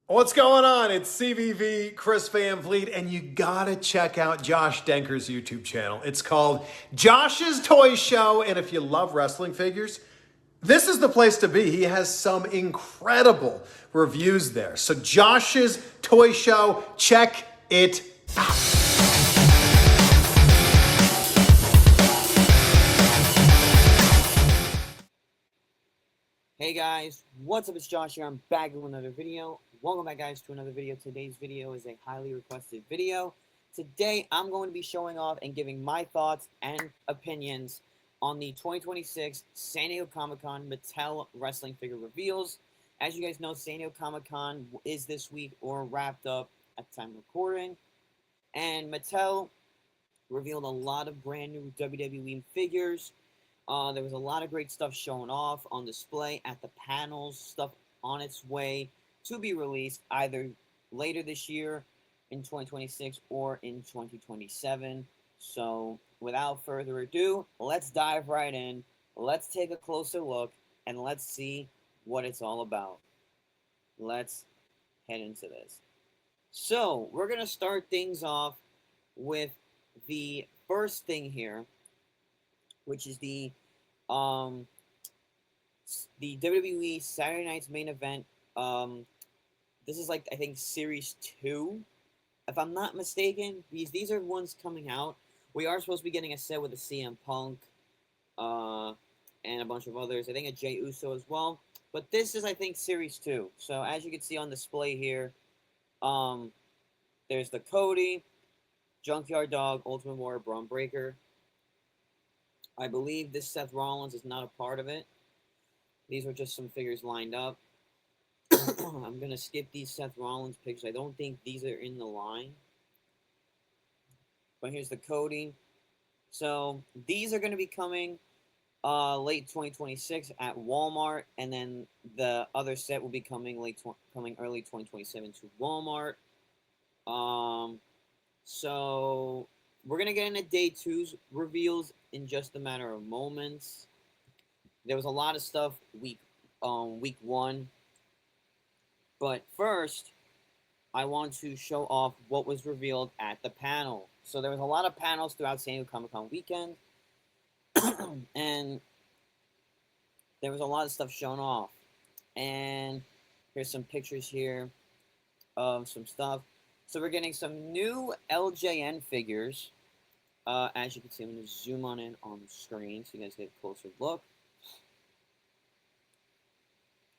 What's going on? It's CVV, Chris Van Vliet, and you gotta check out Josh Denker's YouTube channel. It's called Josh's Toy Show, and if you love wrestling figures, this is the place to be. He has some incredible reviews there. So, Josh's Toy Show, check it out. Hey guys, what's up? It's Josh here. I'm back with another video. Welcome back, guys, to another video. Today's video is a highly requested video. Today, I'm going to be showing off and giving my thoughts and opinions on the 2026 San Diego Comic-Con Mattel wrestling figure reveals. As you guys know, San Diego Comic-Con is this week or wrapped up at the time of recording. And Mattel revealed a lot of brand new WWE figures. There was a lot of great stuff shown off on display at the panels, stuff on its way to be released either later this year in 2026 or in 2027. So without further ado, let's dive right in. Let's take a closer look and let's see what it's all about. Let's head into this. So we're going to start things off with the first thing here, which is the WWE Saturday Night's Main Event. This is like, I think, Series 2, if I'm not mistaken. These are ones coming out. We are supposed to be getting a set with a CM Punk and a bunch of others. I think a Jey Uso as well. But this is, I think, Series 2. So as you can see on display here, there's the Cody, Junkyard Dog, Ultimate Warrior, Braun Breaker. I believe this Seth Rollins is not a part of it. These are just some figures lined up. I'm going to skip these Seth Rollins pictures. I don't think these are in the line. But here's the Cody. So these are going to be coming late 2026 at Walmart. And then the other set will be coming early 2027 to Walmart. So we're going to get into day two's reveals in just a matter of moments. There was a lot of stuff week one. But first, I want to show off what was revealed at the panel. So there was a lot of panels throughout San Diego Comic-Con weekend. And there was a lot of stuff shown off. And here's some pictures here of some stuff. So we're getting some new LJN figures. As you can see, I'm going to zoom on in on the screen so you guys get a closer look.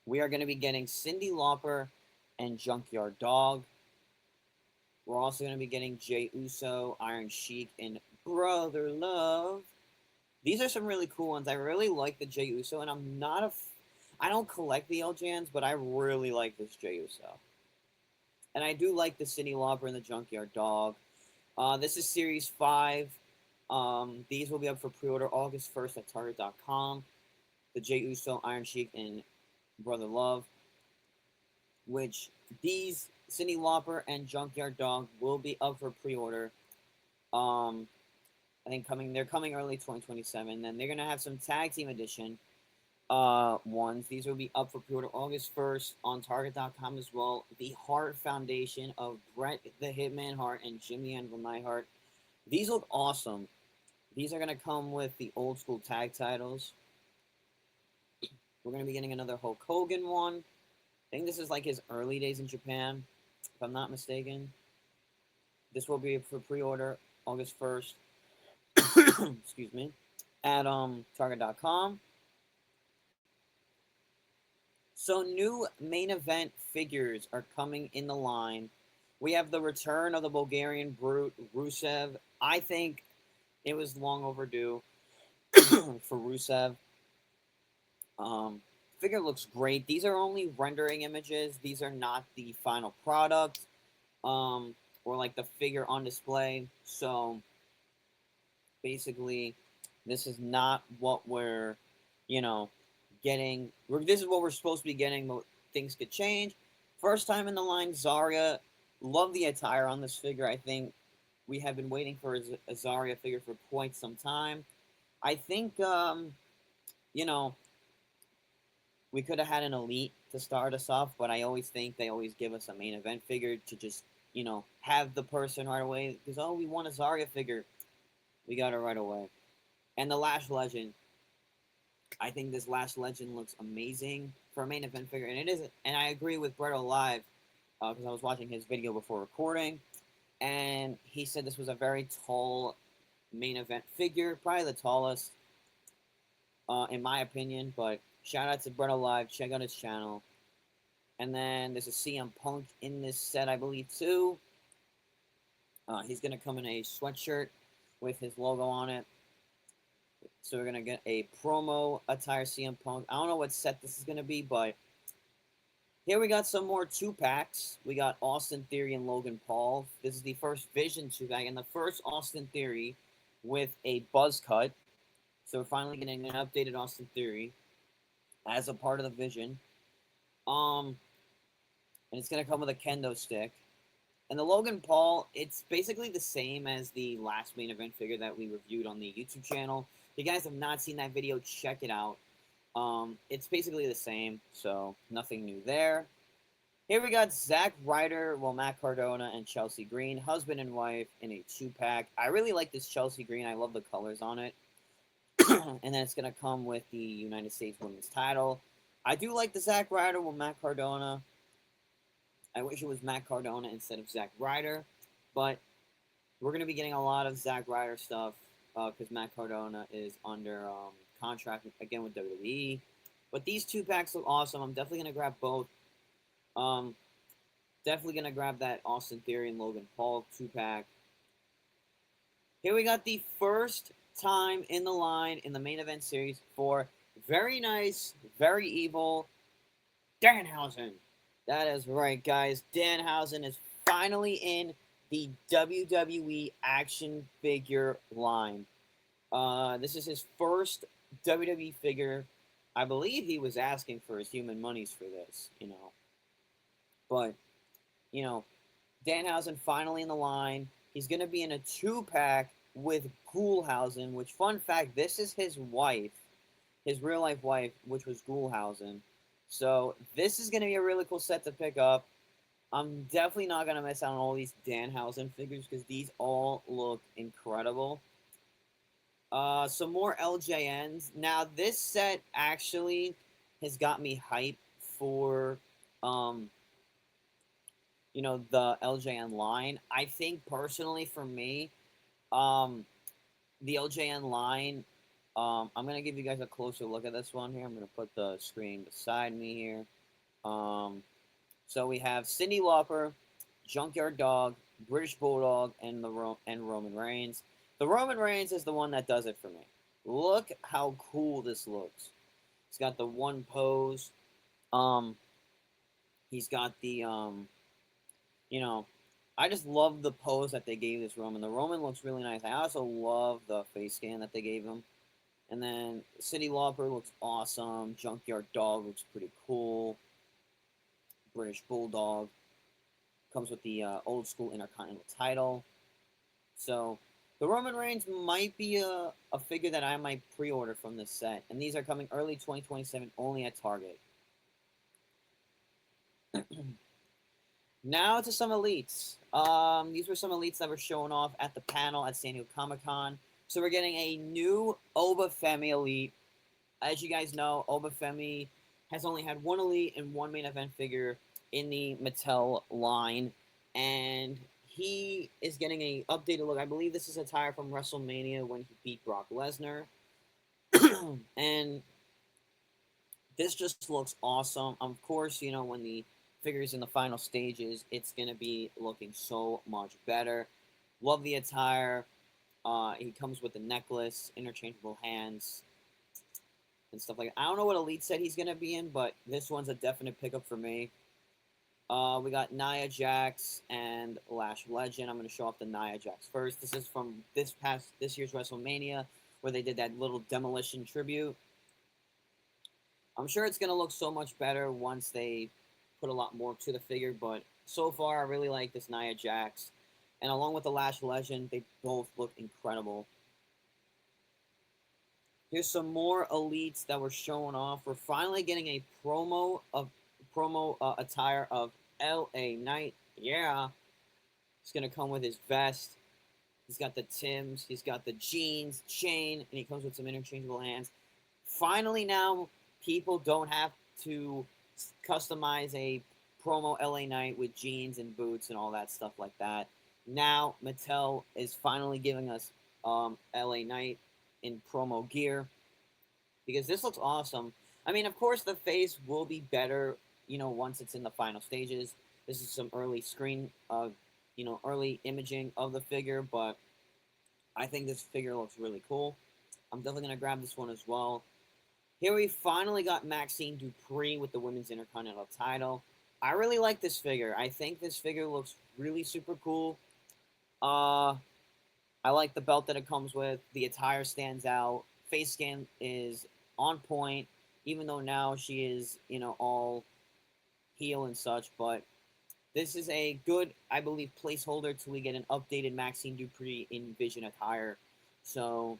We are going to be getting Cyndi Lauper and Junkyard Dog. We're also going to be getting Jey Uso, Iron Sheik, and Brother Love. These are some really cool ones. I really like the Jey Uso, and I don't collect the LJNs, but I really like this Jey Uso. And I do like the Cyndi Lauper and the Junkyard Dog. This is Series 5. These will be up for pre-order August 1st at Target.com. The Jey Uso, Iron Sheik, and Brother Love. Which these Cyndi Lauper and Junkyard Dog will be up for pre-order. I think they're coming early 2027. Then they're gonna have some tag team edition ones. These will be up for pre-order August 1st on Target.com as well. The Hart Foundation of Bret the Hitman Hart and Jimmy Anvil Neidhart. These look awesome. These are gonna come with the old school tag titles. We're gonna be getting another Hulk Hogan one. I think this is like his early days in Japan, if I'm not mistaken. This will be for pre-order August 1st. Excuse me. At Target.com. So new main event figures are coming in the line. We have the return of the Bulgarian Brute, Rusev. I think it was long overdue for Rusev. Figure looks great. These are only rendering images. These are not the final product, or like the figure on display. So basically, this is not what we're, getting. This is what we're supposed to be getting, but things could change. First time in the line, Zarya. Love the attire on this figure. I think we have been waiting for a Zarya figure for quite some time. I think, we could have had an Elite to start us off, but I always think they always give us a main event figure to just, have the person right away. Because, oh, we want a Zarya figure. We got it right away. And the Lash Legend. I think this Lash Legend looks amazing for a main event figure. And it isn't. And I agree with Breto Live, because I was watching his video before recording. And he said this was a very tall main event figure. Probably the tallest, in my opinion. But shout out to Breto Live. Check out his channel. And then there's a CM Punk in this set, I believe, too. He's going to come in a sweatshirt with his logo on it. So we're going to get a promo attire CM Punk. I don't know what set this is going to be, but here we got some more 2-packs. We got Austin Theory and Logan Paul. This is the first Vision 2-pack and the first Austin Theory with a buzz cut. So we're finally getting an updated Austin Theory as a part of the Vision. And it's going to come with a kendo stick. And the Logan Paul, it's basically the same as the last main event figure that we reviewed on the YouTube channel. If you guys have not seen that video, check it out. It's basically the same, so nothing new there. Here we got Zack Ryder, Matt Cardona, and Chelsea Green, husband and wife in a 2-pack. I really like this Chelsea Green. I love the colors on it. And then it's going to come with the United States Women's title. I do like the Zack Ryder with Matt Cardona. I wish it was Matt Cardona instead of Zack Ryder, but we're going to be getting a lot of Zack Ryder stuff because Matt Cardona is under contract again with WWE. But these 2-packs look awesome. I'm definitely going to grab both. Definitely going to grab that Austin Theory and Logan Paul 2-pack. Here we got the first time in the line in the main event series for very nice, very evil Danhausen. That is right, guys. Danhausen is finally in the WWE action figure line. This is his first WWE figure. I believe he was asking for his human monies for this, But, Danhausen finally in the line. He's going to be in a 2-pack with Ghoulhausen, which, fun fact, this is his wife, his real-life wife, which was Ghoulhausen. So, this is going to be a really cool set to pick up. I'm definitely not going to miss out on all these Danhausen figures because these all look incredible. Some more LJNs. Now, this set actually has got me hyped for, the LJN line. I think, personally, for me, the LJN line, I'm going to give you guys a closer look at this one here. I'm going to put the screen beside me here. So we have Cyndi Lauper, Junkyard Dog, British Bulldog, and Roman Reigns. The Roman Reigns is the one that does it for me. Look how cool this looks. He's got the one pose. He's got the, I just love the pose that they gave this Roman. The Roman looks really nice. I also love the face scan that they gave him. And then Cyndi Lauper looks awesome. Junkyard Dog looks pretty cool. British Bulldog comes with the old school Intercontinental title. So the Roman Reigns might be a figure that I might pre-order from this set. And these are coming early 2027 only at Target. Now to some elites. These were some elites that were shown off at the panel at San Diego Comic-Con. So we're getting a new Obafemi elite. As you guys know, Obafemi has only had one elite and one main event figure in the Mattel line. And he is getting an updated look. I believe this is a attire from WrestleMania when he beat Brock Lesnar. And this just looks awesome. Of course, when the figure's in the final stages, it's going to be looking so much better. Love the attire. He comes with a necklace, interchangeable hands, and stuff like that. I don't know what elite set he's going to be in, but this one's a definite pickup for me. We got Nia Jax and Lash Legend. I'm going to show off the Nia Jax first. This is from this year's WrestleMania, where they did that little demolition tribute. I'm sure it's going to look so much better once they put a lot more to the figure, but so far I really like this Nia Jax. And along with the Lash Legend, they both look incredible. Here's some more elites that were showing off. We're finally getting a promo of promo attire of LA Knight. Yeah, he's gonna come with his vest. He's got the Tims. He's got the jeans, chain, and he comes with some interchangeable hands. Finally, now people don't have to customize a promo LA Knight with jeans and boots and all that stuff like that. Now Mattel is finally giving us LA Knight in promo gear because this looks awesome. I mean, of course, the face will be better, once it's in the final stages. This is some early screen, early imaging of the figure, but I think this figure looks really cool. I'm definitely going to grab this one as well. Here we finally got Maxine Dupree with the Women's Intercontinental title. I really like this figure. I think this figure looks really super cool. I like the belt that it comes with. The attire stands out. Face scan is on point, even though now she is, all heel and such. But this is a good, I believe, placeholder till we get an updated Maxine Dupree in Vision attire. So,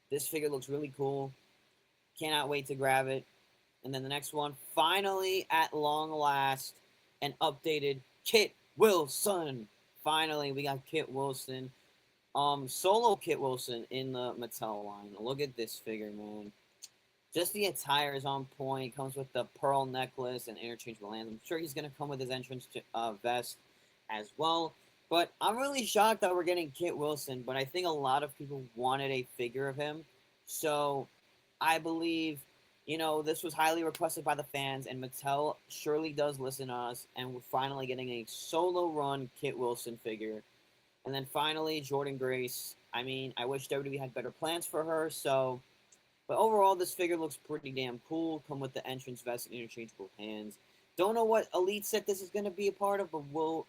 this figure looks really cool. Cannot wait to grab it. And then the next one, finally, at long last, an updated Kit Wilson. Finally, we got Kit Wilson. Solo Kit Wilson in the Mattel line. Look at this figure, man. Just the attire is on point. Comes with the pearl necklace and interchangeable hands. I'm sure he's going to come with his entrance vest as well. But I'm really shocked that we're getting Kit Wilson. But I think a lot of people wanted a figure of him. So I believe, this was highly requested by the fans. And Mattel surely does listen to us. And we're finally getting a solo run Kit Wilson figure. And then finally, Jordan Grace. I mean, I wish WWE had better plans for her. But overall, this figure looks pretty damn cool. Come with the entrance vest and interchangeable hands. Don't know what Elite set this is going to be a part of, but we'll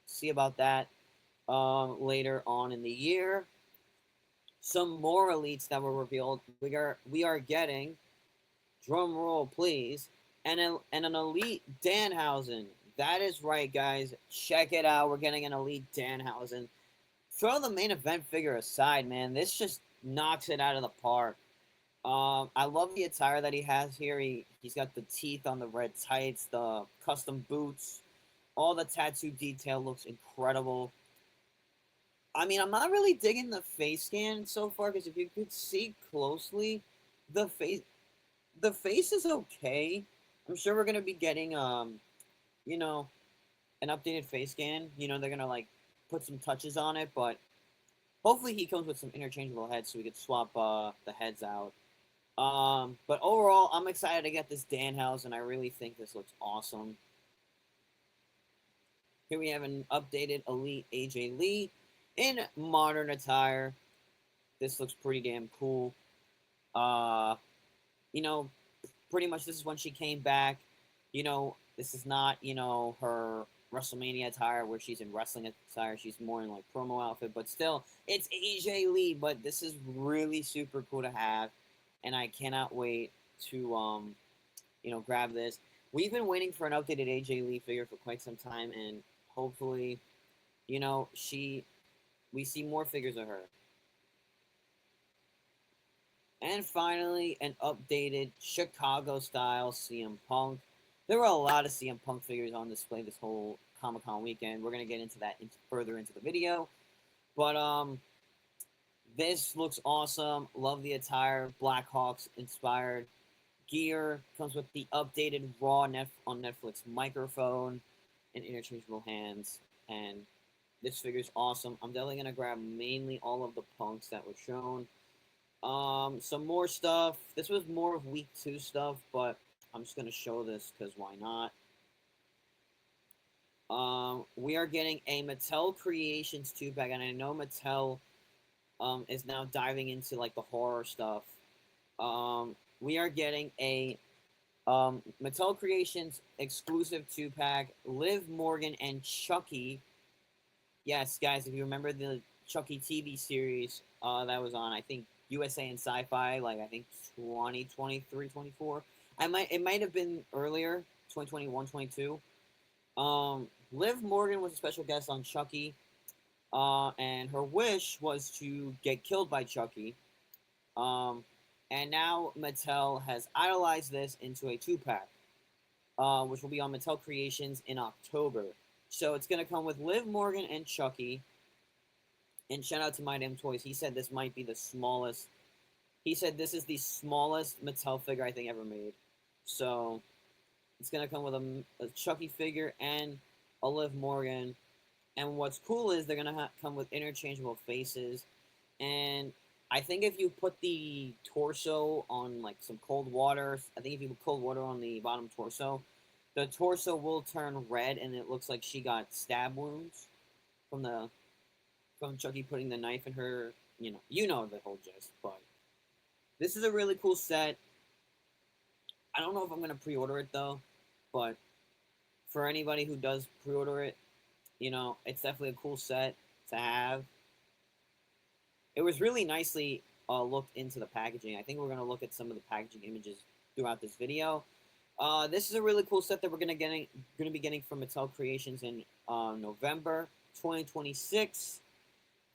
see about that later on in the year. Some more Elites that were revealed. We are getting, drum roll please, and an Elite Danhausen. That is right, guys. Check it out. We're getting an Elite Danhausen. Throw the main event figure aside, man. This just knocks it out of the park. I love the attire that he has here. He's got the teeth on the red tights, the custom boots. All the tattoo detail looks incredible. I mean, I'm not really digging the face scan so far because if you could see closely, the face is okay. I'm sure we're gonna be getting an updated face scan. They're gonna like put some touches on it, but hopefully he comes with some interchangeable heads so we could swap the heads out. But overall, I'm excited to get this Danhausen. I really think this looks awesome. Here we have an updated Elite AJ Lee in modern attire. This looks pretty damn cool. Pretty much this is when she came back. This is not, her WrestleMania attire where she's in wrestling attire. She's more in like promo outfit, but still, it's AJ Lee. But this is really super cool to have. And I cannot wait to, grab this. We've been waiting for an updated AJ Lee figure for quite some time, and hopefully, we see more figures of her. And finally, an updated Chicago-style CM Punk. There were a lot of CM Punk figures on display this whole Comic-Con weekend. We're going to get into that further into the video. But, this looks awesome. Love the attire. Blackhawks inspired gear. Comes with the updated Raw on Netflix microphone and interchangeable hands. And this figure's awesome. I'm definitely going to grab mainly all of the Punks that were shown. Some more stuff. This was more of week 2 stuff, but I'm just going to show this because why not? We are getting a Mattel Creations 2-pack, and I know Mattel is now diving into like the horror stuff. We are getting a Mattel Creations exclusive 2-pack, Liv Morgan and Chucky. Yes, guys, if you remember the Chucky TV series that was on, I think, USA and Sci-Fi, like I think 2023, 24. It might have been earlier, 2021, 22. Liv Morgan was a special guest on Chucky. And her wish was to get killed by Chucky. And now Mattel has idolized this into a 2-pack. which will be on Mattel Creations in October. So it's going to come with Liv Morgan and Chucky. And shout out to My Damn Toys. He said this might be the smallest. He said this is the smallest Mattel figure I think ever made. So it's going to come with a Chucky figure and a Liv Morgan. And what's cool is they're going to come with interchangeable faces. And I think if you put the torso on like some cold water, I think if you put cold water on the bottom torso, the torso will turn red and it looks like she got stab wounds from Chucky putting the knife in her, you know the whole gist, but this is a really cool set. I don't know if I'm going to pre-order it though, but for anybody who does pre-order it, it's definitely a cool set to have. It was really nicely looked into the packaging. I think we're going to look at some of the packaging images throughout this video. This is a really cool set that we're going to be getting from Mattel Creations in November 2026.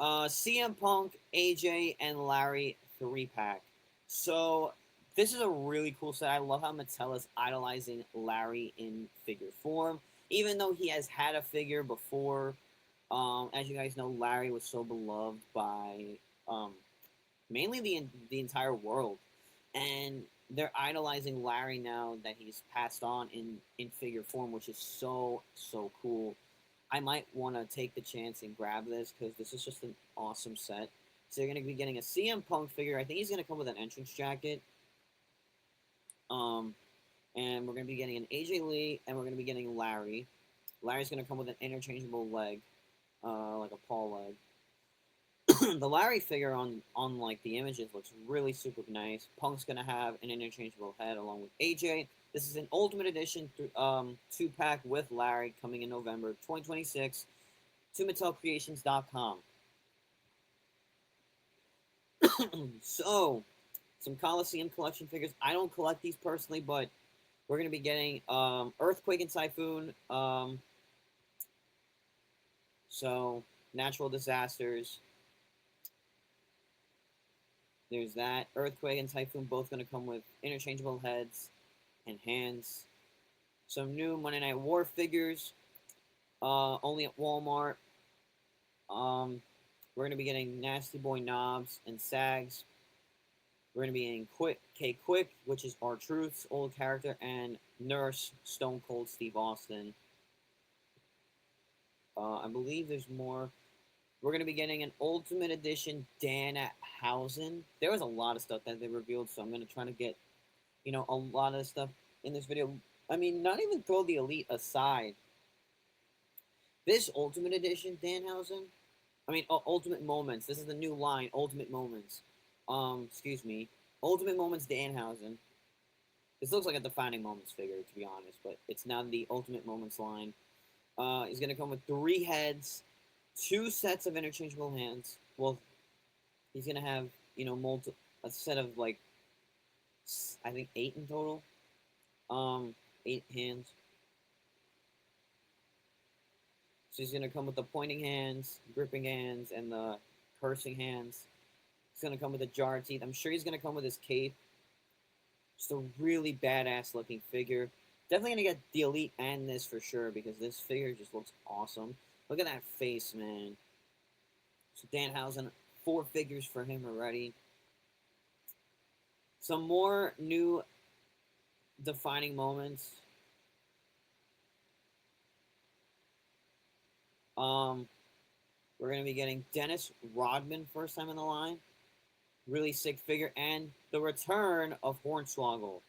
CM Punk, AJ, and Larry 3-pack. So this is a really cool set. I love how Mattel is idolizing Larry in figure form, even though he has had a figure before. As you guys know, Larry was so beloved by mainly the entire world, and they're idolizing Larry now that he's passed on in figure form, which is so cool. I might want to take the chance and grab this because this is just an awesome set. So you're going to be getting a CM Punk figure. I think he's going to come with an entrance jacket. And we're going to be getting an AJ Lee, and we're going to be getting Larry. Larry's going to come with an interchangeable leg, like a paw leg. The Larry figure on like the images looks really super nice. Punk's gonna have an interchangeable head along with AJ. This is an Ultimate Edition 2-pack with Larry coming in November 2026 to MattelCreations.com. So, some Coliseum collection figures. I don't collect these personally, but we're gonna be getting Earthquake and Typhoon. So natural disasters. There's that. Earthquake and Typhoon both going to come with interchangeable heads and hands. Some new Monday Night War figures, only at Walmart. We're going to be getting Nasty Boy Knobs and Sags. We're going to be getting Quick, which is R-Truth's old character, and Nurse Stone Cold Steve Austin. I believe there's more. We're going to be getting an Ultimate Edition Danhausen. There was a lot of stuff that they revealed, so I'm going to try to get, a lot of stuff in this video. I mean, not even throw the Elite aside. This Ultimate Edition Danhausen, Ultimate Moments. This is the new line, Ultimate Moments. Excuse me. Ultimate Moments Danhausen. This looks like a Defining Moments figure, to be honest, but it's now the Ultimate Moments line. He's going to come with 3 heads, 2 sets of interchangeable hands. Well, he's gonna have a set of like I think 8 in total. 8 hands. So he's gonna come with the pointing hands, gripping hands, and the cursing hands. He's gonna come with a jar of teeth. I'm sure he's gonna come with his cape. Just a really badass looking figure. Definitely gonna get the Elite and this for sure because this figure just looks awesome. Look at that face, man. So Danhausen, 4 figures for him already. Some more new Defining Moments. We're going to be getting Dennis Rodman first time in the line. Really sick figure. And the return of Hornswoggle.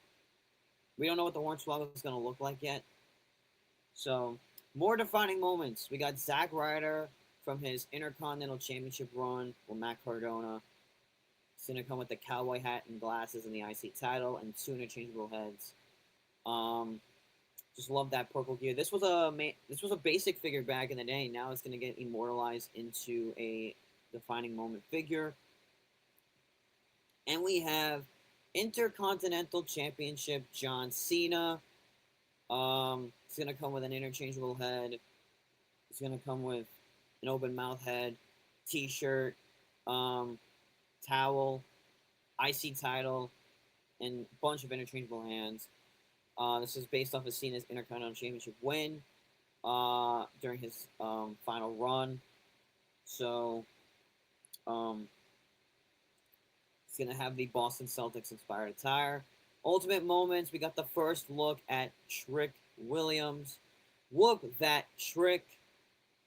We don't know what the Hornswoggle is going to look like yet. So, more Defining Moments. We got Zack Ryder from his Intercontinental Championship run with Matt Cardona. It's going to come with the cowboy hat and glasses and the IC title and 2 interchangeable heads. Just love that purple gear. This was a basic figure back in the day. Now it's going to get immortalized into a Defining Moment figure. And we have Intercontinental Championship John Cena. It's going to come with an interchangeable head. It's going to come with an open mouth head, t-shirt, towel, IC title, and a bunch of interchangeable hands. This is based off of Cena's Intercontinental Championship win during his final run. So um, he's going to have the Boston Celtics inspired attire. Ultimate Moments, we got the first look at Trick Williams. Whoop that Trick.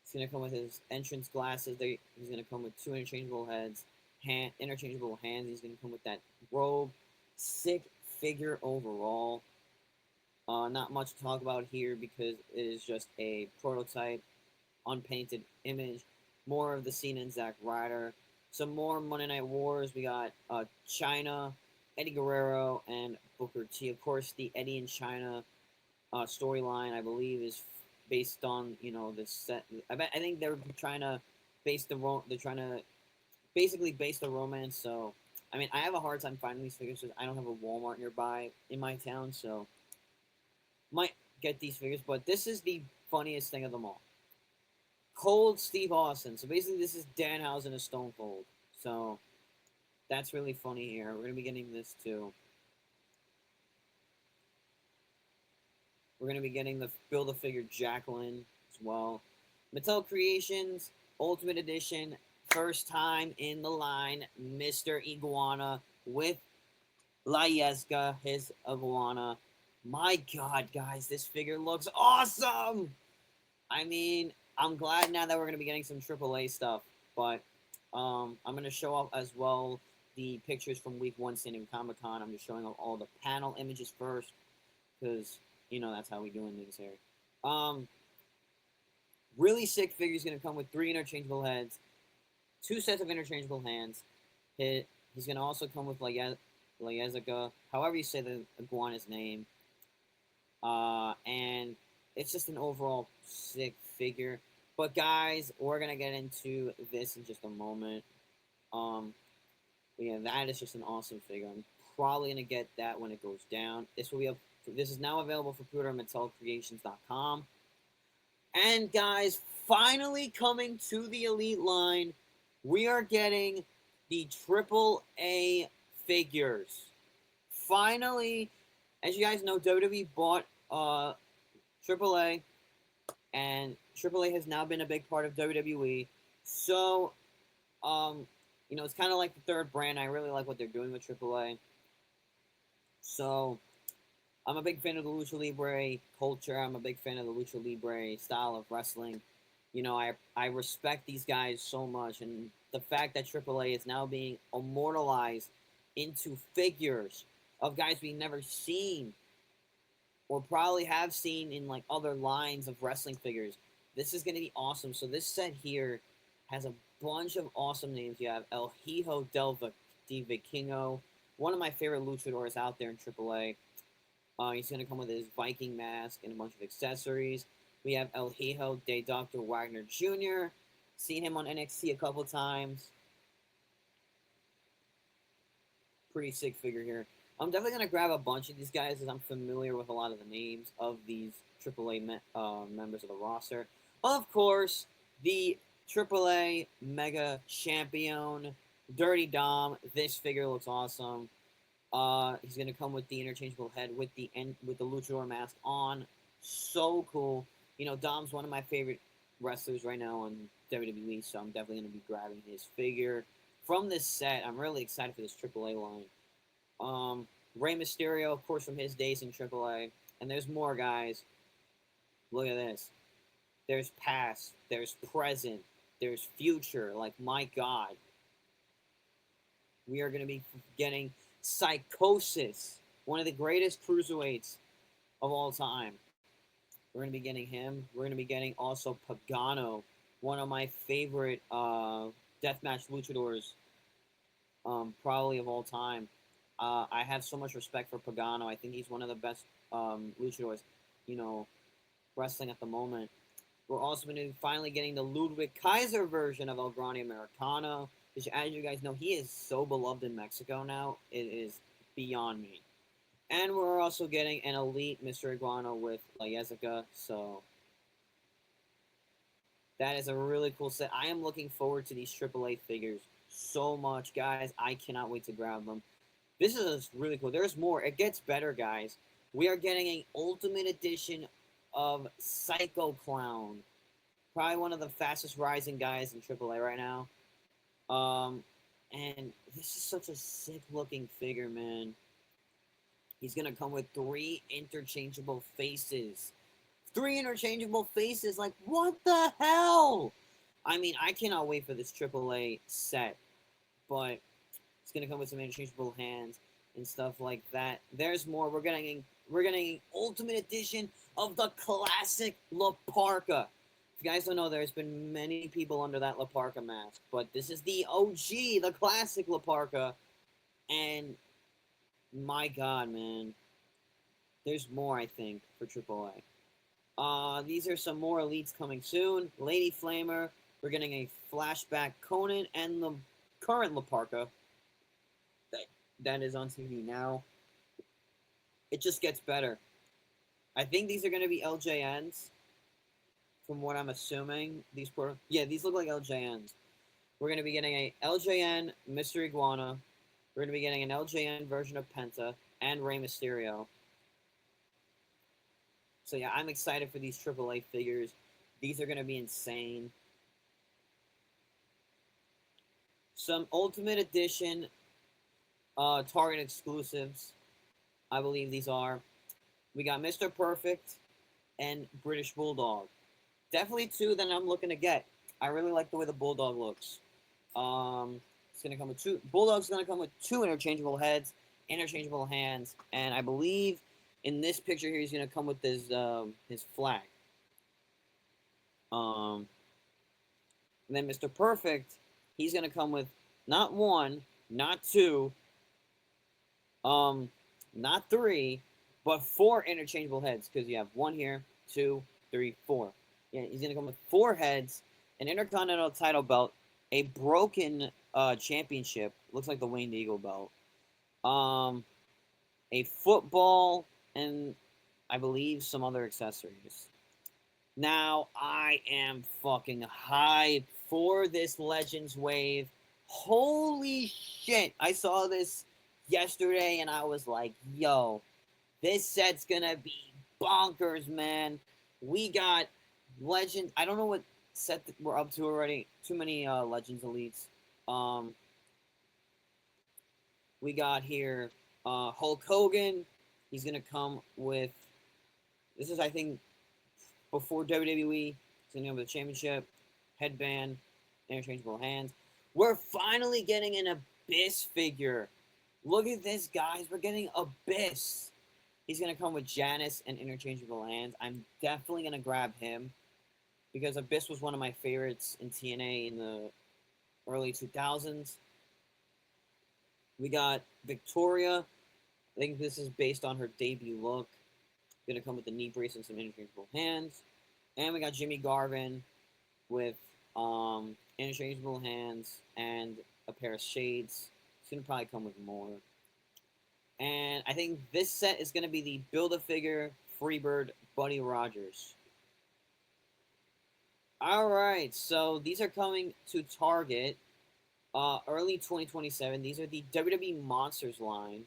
He's going to come with his entrance glasses. He's going to come with two interchangeable interchangeable hands. He's going to come with that robe. Sick figure overall. Not much to talk about here because it is just a prototype, unpainted image. More of the Cena and Zack Ryder. Some more Monday Night Wars. We got China, Eddie Guerrero, and Booker T. Of course, the Eddie and China storyline, I believe, is based on the set. I think they're trying to they're trying to basically base the romance. So, I mean, I have a hard time finding these figures because I don't have a Walmart nearby in my town. So, might get these figures, but this is the funniest thing of them all. Cold Steve Austin. So basically, this is Danhausen as Stone Cold. So that's really funny here. We're gonna be getting this too. We're gonna be getting the Build-A-Figure Jacqueline as well. Mattel Creations Ultimate Edition. First time in the line, Mr. Iguana with La Yesca, his iguana. My God, guys, this figure looks awesome! I mean, I'm glad now that we're going to be getting some AAA stuff, but I'm going to show off as well the pictures from Week 1 San Diego Comic-Con. I'm just showing off all the panel images first, because, that's how we doing things here. Really sick figure is going to come with 3 interchangeable heads, 2 sets of interchangeable hands. He's going to also come with Layezica, however you say the iguana's name. And it's just an overall sick figure. But guys, we're gonna get into this in just a moment. Yeah, that is just an awesome figure. I'm probably gonna get that when it goes down. This is now available for pre-order on MattelCreations.com. And guys, finally coming to the Elite line, we are getting the AAA figures. Finally, as you guys know, WWE bought AAA, and AAA has now been a big part of WWE. So, it's kind of like the third brand. I really like what they're doing with AAA. So, I'm a big fan of the Lucha Libre culture. I'm a big fan of the Lucha Libre style of wrestling. I respect these guys so much, and the fact that AAA is now being immortalized into figures of guys we've never seen or probably have seen in like other lines of wrestling figures. This is going to be awesome. So this set here has a bunch of awesome names. You have El Hijo de Vikingo, one of my favorite luchadors out there in AAA. He's going to come with his Viking mask and a bunch of accessories. We have El Hijo de Dr. Wagner Jr. Seen him on NXT a couple times. Pretty sick figure here. I'm definitely going to grab a bunch of these guys as I'm familiar with a lot of the names of these AAA members of the roster. Of course, the AAA Mega Champion, Dirty Dom. This figure looks awesome. He's going to come with the interchangeable head with the luchador mask on. So cool. Dom's one of my favorite wrestlers right now on WWE, so I'm definitely going to be grabbing his figure. From this set, I'm really excited for this AAA line. Rey Mysterio, of course, from his days in AAA. And there's more, guys. Look at this. There's past. There's present. There's future. Like, my God. We are going to be getting Psychosis, one of the greatest cruiserweights of all time. We're going to be getting him. We're going to be getting also Pagano, one of my favorite deathmatch luchadors, probably of all time. I have so much respect for Pagano. I think he's one of the best luchadors, wrestling at the moment. We're also going to be finally getting the Ludwig Kaiser version of El Grande Americano, which, as you guys know, he is so beloved in Mexico now. It is beyond me. And we're also getting an elite Mr. Iguana with La Yesca, so that is a really cool set. I am looking forward to these AAA figures so much, guys. I cannot wait to grab them. This is really cool. There's more. It gets better, guys. we are getting an Ultimate Edition of Psycho Clown. Probably one of the fastest rising guys in AAA right now. And this is such a sick looking figure, man. He's gonna come with 3 interchangeable faces. 3 interchangeable faces, like what the hell? I mean, I cannot wait for this AAA set, but it's gonna come with some interchangeable hands and stuff like that. There's more. We're getting an Ultimate Edition of the classic La Parka. If you guys don't know, there's been many people under that La Parka mask, but this is the OG, the classic La Parka, and my God, man, there's more, I think, for AAA. These are some more elites coming soon. Lady Flamer, we're getting a flashback Conan, and the current La Parka that is on TV now. It just gets better. I think these are going to be LJNs, from what I'm assuming. These look like LJNs. We're going to be getting a LJN Mr. Iguana. We're going to be getting an LJN version of Penta and Rey Mysterio. So yeah, I'm excited for these AAA figures. These are going to be insane. Some Ultimate Edition Target exclusives. I believe these are. We got Mr. Perfect and British Bulldog. Definitely 2 that I'm looking to get. I really like the way the Bulldog looks. It's gonna come with 2. Bulldog's gonna come with 2 interchangeable heads, interchangeable hands, and I believe in this picture here he's gonna come with his flag. And then Mr. Perfect, he's gonna come with not 1, not 2, not 3, but 4 interchangeable heads, because you have 1 here, 2, 3, 4. Yeah, he's gonna come with 4 heads, an Intercontinental title belt, a broken championship, looks like the Wayne Eagle belt, a football, and I believe some other accessories. Now, I am fucking hyped for this Legends wave. Holy shit! I saw this yesterday and I was like, yo, this set's gonna be bonkers, man. We got Legend. I don't know what set we're up to already. Too many Legends Elites. We got here Hulk Hogan. He's gonna come with. This is, I think, before WWE. He's gonna come with a championship, headband, interchangeable hands. We're finally getting an Abyss figure. Look at this, guys. We're getting Abyss. He's going to come with Janice and interchangeable hands. I'm definitely going to grab him because Abyss was one of my favorites in TNA in the early 2000s. We got Victoria. I think this is based on her debut look. Going to come with the knee brace and some interchangeable hands. And we got Jimmy Garvin with interchangeable hands and a pair of shades. It's going to probably come with more. And I think this set is going to be the Build-A-Figure Freebird Buddy Rogers. Alright, so these are coming to Target early 2027. These are the WWE Monsters line.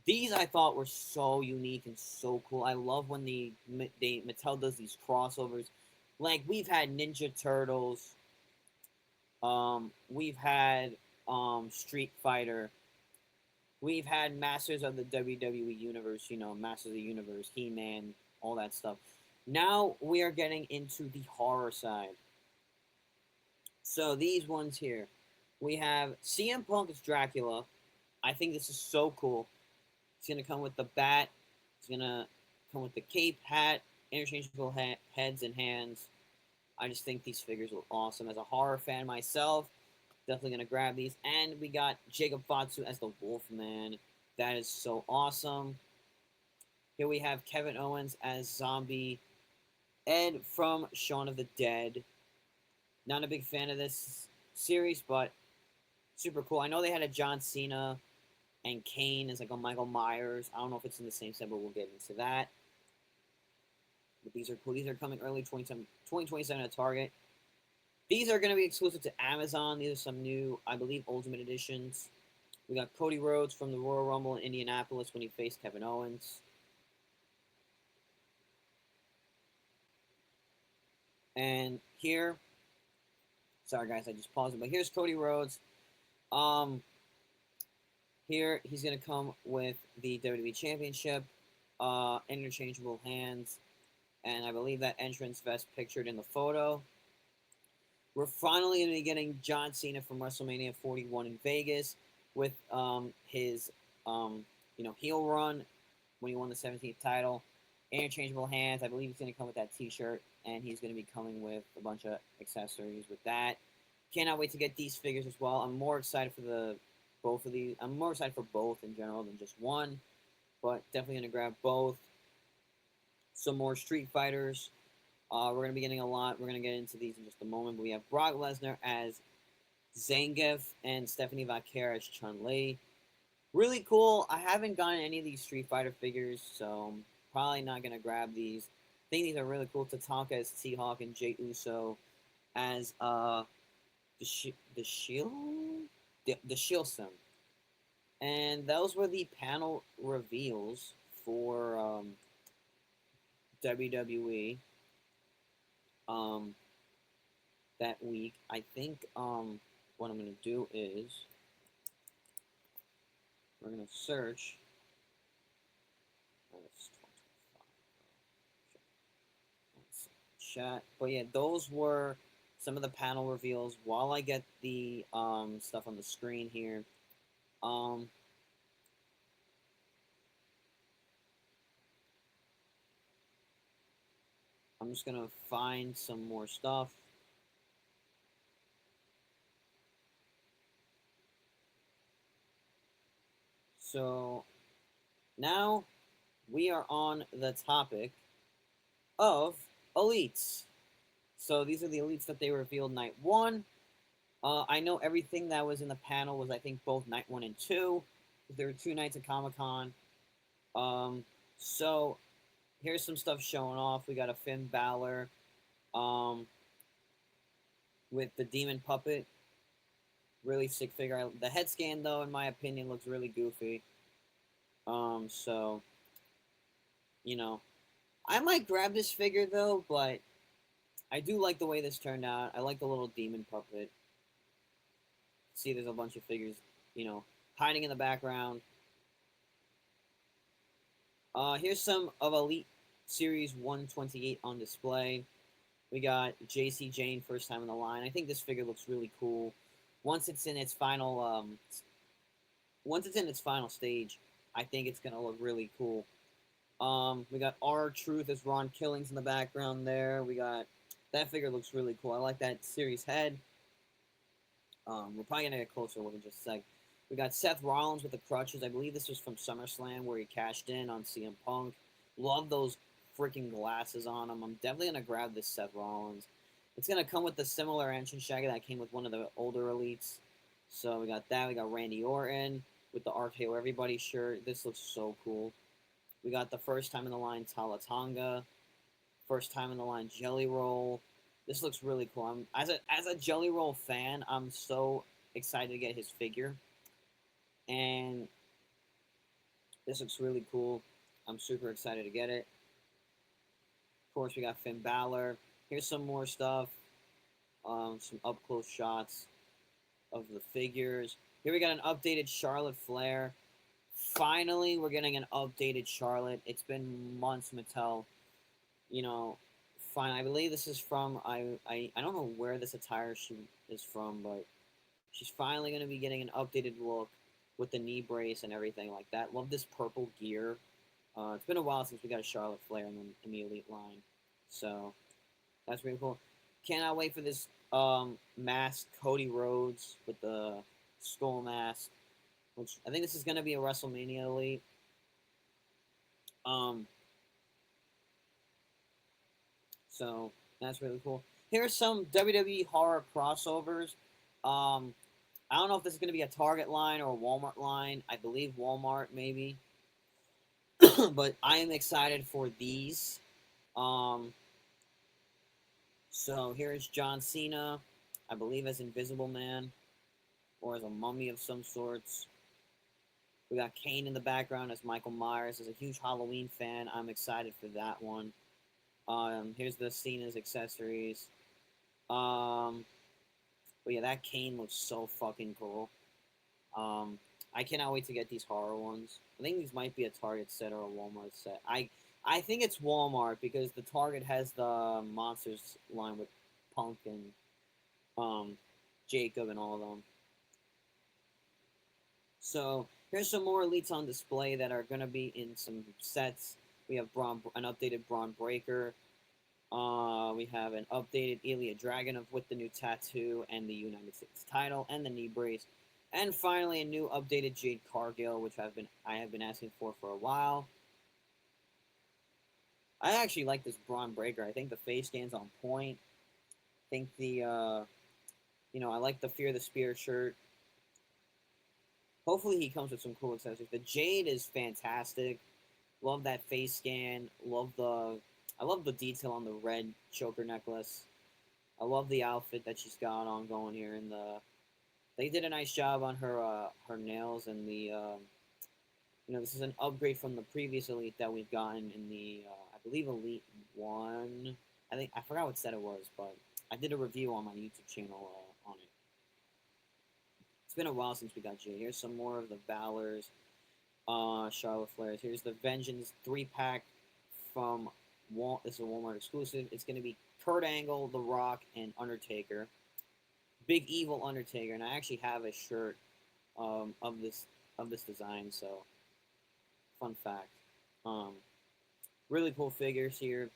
These I thought were so unique and so cool. I love when Mattel does these crossovers. Like, we've had Ninja Turtles. We've had Street Fighter. We've had Masters of the WWE Universe, you know, Masters of the Universe, He-Man, all that stuff. Now we are getting into the horror side. So these ones here. We have CM Punk as Dracula. I think this is so cool. It's going to come with the bat. It's going to come with the cape, hat, interchangeable heads and hands. I just think these figures look awesome. As a horror fan myself, definitely going to grab these. And we got Jacob Fatu as the Wolfman. That is so awesome. Here we have Kevin Owens as Zombie. Ed from Shaun of the Dead. Not a big fan of this series, but super cool. I know they had a John Cena and Kane as like a Michael Myers. I don't know if it's in the same set, but we'll get into that. But these are cool. These are coming early 2027 at Target. These are going to be exclusive to Amazon. These are some new, I believe, Ultimate Editions. We got Cody Rhodes from the Royal Rumble in Indianapolis when he faced Kevin Owens. And here, sorry guys, I just paused it, but here's Cody Rhodes. Um, Here he's gonna come with the WWE Championship, interchangeable hands, and I believe that entrance vest pictured in the photo. We're finally gonna be getting John Cena from WrestleMania 41 in Vegas with his heel run when he won the 17th title. Interchangeable hands. I believe he's gonna come with that T-shirt, and he's gonna be coming with a bunch of accessories with that. Cannot wait to get these figures as well. I'm more excited for both of these. I'm more excited for both in general than just one, but definitely gonna grab both. Some more Street Fighters. We're gonna be getting a lot. We're gonna get into these in just a moment. But we have Brock Lesnar as Zangief and Stephanie Vaquer as Chun-Li. Really cool. I haven't gotten any of these Street Fighter figures, so I'm probably not gonna grab these. I think these are really cool. Tatanka as T-Hawk and Jey Uso as the Shield, the Shieldson. And those were the panel reveals for WWE that week. I think what I'm going to do is we're going to search. Chat. But yeah, those were some of the panel reveals. While I get the stuff on the screen here, I'm just gonna find some more stuff. So now we are on the topic of elites. So these are the elites that they revealed night one. I know everything that was in the panel was, I think, both night 1 and 2. There were 2 nights of Comic-Con. So here's some stuff showing off. We got a Finn Balor with the demon puppet. Really sick figure. The head scan, though, in my opinion, looks really goofy. So, I might grab this figure, though, but I do like the way this turned out. I like the little demon puppet. See, there's a bunch of figures, hiding in the background. Here's some of Elite Series 128 on display. We got JC Jane, first time in the line. I think this figure looks really cool. Once it's in its final, stage, I think it's gonna look really cool. We got R-Truth as Ron Killings in the background there. We got that figure looks really cool. I like that series head. We're probably gonna get closer with it in just a sec. We got Seth Rollins with the crutches. I believe this was from SummerSlam where he cashed in on CM Punk. Love those freaking glasses on him. I'm definitely gonna grab this Seth Rollins. It's gonna come with the similar entrance jacket that came with one of the older elites. So we got that. We got Randy Orton with the RKO Everybody shirt. This looks so cool. We got the first time in the line Tala Tonga. First time in the line Jelly Roll. This looks really cool. As a Jelly Roll fan, I'm so excited to get his figure. And this looks really cool. I'm super excited to get it. Of course, we got Finn Balor. Here's some more stuff. Some up-close shots of the figures. Here we got an updated Charlotte Flair. Finally, we're getting an updated Charlotte. It's been months, Mattel. Fine. I believe this is from, I don't know where this attire is from, but she's finally going to be getting an updated look with the knee brace and everything like that. Love this purple gear. It's been a while since we got a Charlotte Flair in the Elite line. So, that's really cool. Cannot wait for this mask, Cody Rhodes with the skull mask. Which, I think this is going to be a WrestleMania Elite. So, that's really cool. Here's some WWE horror crossovers. I don't know if this is going to be a Target line or a Walmart line. I believe Walmart, maybe. But I am excited for these. So here's John Cena, I believe as Invisible Man, or as a mummy of some sorts. We got Kane in the background as Michael Myers. As a huge Halloween fan, I'm excited for that one. Here's the Cena's accessories. Um, but yeah, that cane looks so fucking cool. Um, I cannot wait to get these horror ones. I think these might be a Target set or a Walmart set. I think it's Walmart because the Target has the Monsters line with Punk and um, Jacob and all of them. So here's some more elites on display that are gonna be in some sets. We have an updated Braun Breaker. We have an updated Ilya Dragunov with the new tattoo and the United States title and the knee brace. And finally, a new updated Jade Cargill, which I have been asking for a while. I actually like this Braun Breaker. I think the face scan's on point. I think I like the Fear the Spear shirt. Hopefully, he comes with some cool accessories. The Jade is fantastic. Love that face scan. I love the detail on the red choker necklace. I love the outfit that she's got on going here. And they did a nice job on her nails and this is an upgrade from the previous Elite that we've gotten in the I believe Elite 1. I forgot what set it was, but I did a review on my YouTube channel on it. It's been a while since we got Jade. Here's some more of the Balors, Charlotte Flairs. Here's the Vengeance 3-pack from this is a Walmart exclusive. It's going to be Kurt Angle, The Rock, and Undertaker. Big Evil Undertaker, and I actually have a shirt of this design. So, fun fact. Really cool figures here.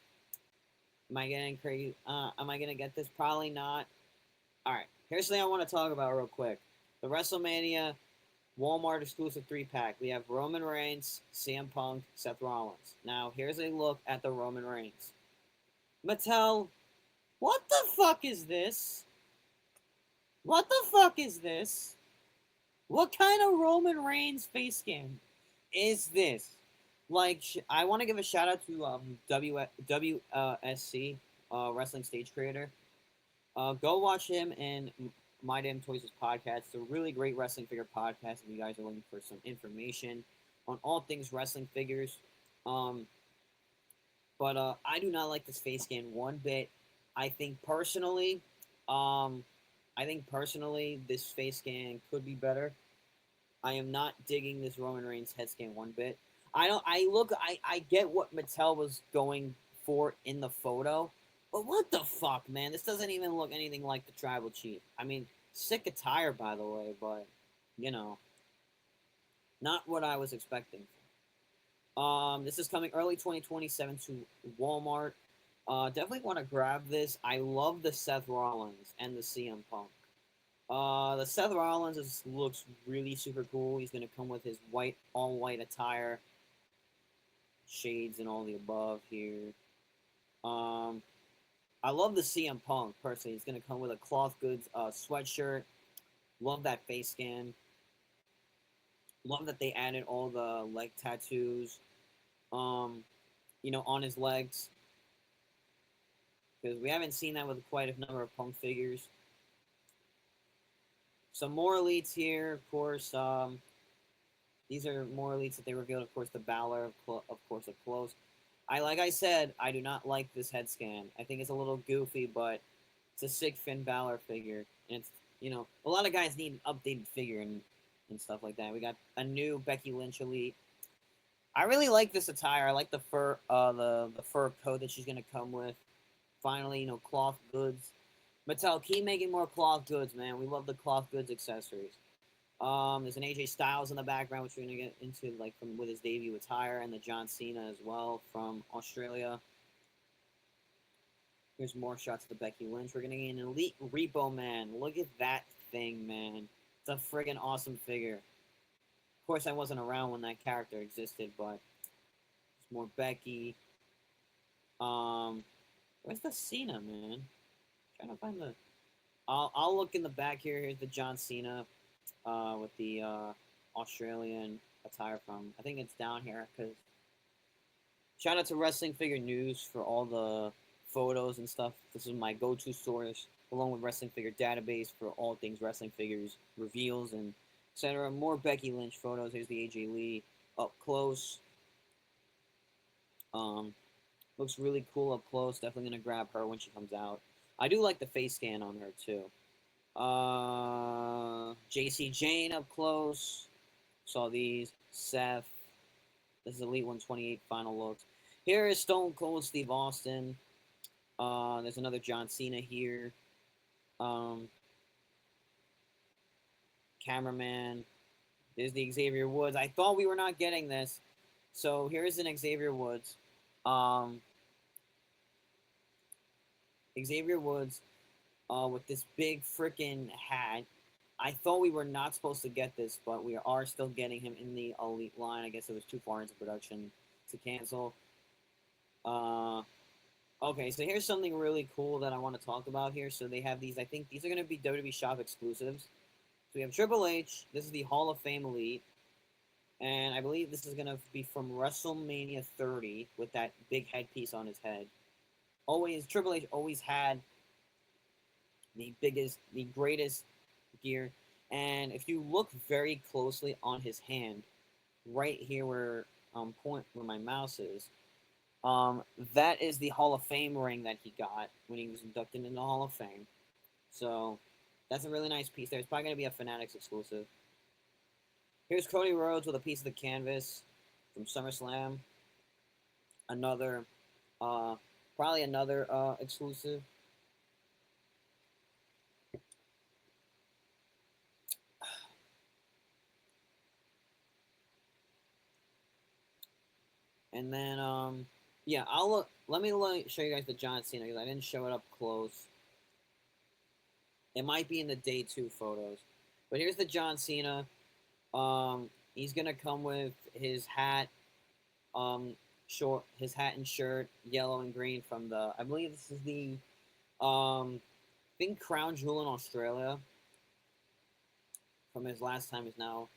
Am I getting crazy? Am I gonna get this? Probably not. All right. Here's something I want to talk about real quick. The WrestleMania Walmart exclusive 3-pack. We have Roman Reigns, CM Punk, Seth Rollins. Now, here's a look at the Roman Reigns. Mattel, what the fuck is this? What the fuck is this? What kind of Roman Reigns face scan is this? Like, I want to give a shout out to WSC, Wrestling Stage Creator. Go watch him and My Damn Toys' podcast. It's a really great wrestling figure podcast if you guys are looking for some information on all things wrestling figures. But I do not like this face scan one bit. I think personally, this face scan could be better. I am not digging this Roman Reigns head scan one bit. I get what Mattel was going for in the photo, but what the fuck, man? This doesn't even look anything like the Tribal Chief. I mean, sick attire, by the way, but, not what I was expecting. This is coming early 2027 to Walmart. Definitely want to grab this. I love the Seth Rollins and the CM Punk. The Seth Rollins looks really super cool. He's going to come with his all white attire, shades and all the above here. I love the CM Punk, personally. He's going to come with a cloth goods sweatshirt. Love that face scan. Love that they added all the leg tattoos, on his legs. Because we haven't seen that with quite a number of Punk figures. Some more elites here, of course. These are more elites that they revealed. Of course, the Balor, of course, up close. Like I said, I do not like this head scan. I think it's a little goofy, but it's a sick Finn Balor figure. And it's, a lot of guys need an updated figure and stuff like that. We got a new Becky Lynch elite. I really like this attire. I like the fur, the fur coat that she's gonna come with. Finally, cloth goods. Mattel, keep making more cloth goods, man. We love the cloth goods accessories. There's an AJ Styles in the background, which we're gonna get into, with his debut attire, and the John Cena as well from Australia. Here's more shots of the Becky Lynch. We're gonna get an Elite Repo Man. Look at that thing, man. It's a friggin' awesome figure. Of course, I wasn't around when that character existed, but there's more Becky. Where's the Cena, man? I'm trying to find the. I'll look in the back here. Here's the John Cena, with the Australian attire from. I think it's down here because. Shout out to Wrestling Figure News for all the photos and stuff. This is my go-to source, along with Wrestling Figure Database for all things wrestling figures, reveals, and etc. More Becky Lynch photos. Here's the AJ Lee up close. Looks really cool up close. Definitely gonna grab her when she comes out. I do like the face scan on her too. JC Jane up close. Saw these. Seth. This is Elite 128 final looks. Here is Stone Cold Steve Austin. There's another John Cena here. Um, Cameraman. There's the Xavier Woods. I thought we were not getting this. So here's an Xavier Woods. Um, Xavier Woods with this big freaking hat. I thought we were not supposed to get this, but we are still getting him in the Elite line. I guess it was too far into production to cancel. Okay, so here's something really cool that I want to talk about here. So they have these, I think these are going to be WWE Shop exclusives. So we have Triple H. This is the Hall of Fame Elite. And I believe this is going to be from WrestleMania 30 with that big headpiece on his head. Triple H always had the biggest, the greatest gear. And if you look very closely on his hand, right here where where my mouse is, that is the Hall of Fame ring that he got when he was inducted into the Hall of Fame. So that's a really nice piece there. It's probably going to be a Fanatics exclusive. Here's Cody Rhodes with a piece of the canvas from SummerSlam. Another, probably another exclusive. And then, yeah, I'll look. Let me show you guys the John Cena because I didn't show it up close. It might be in the day 2 photos, but here's the John Cena. He's gonna come with his hat, his hat and shirt, yellow and green from the. I believe this is the, I think Crown Jewel in Australia. From his last time is now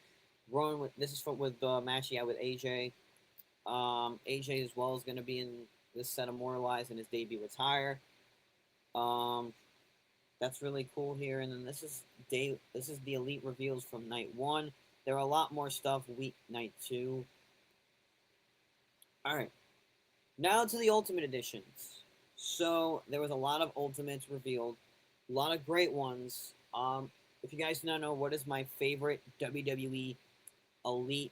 rolling with. This is with the match he had with AJ. AJ as well is going to be in this set immortalized in his debut attire. That's really cool here. And then this is the Elite reveals from night 1. There are a lot more stuff night 2. All right, now to the Ultimate Editions. So there was a lot of Ultimates revealed, a lot of great ones. If you guys don't know what is my favorite WWE Elite,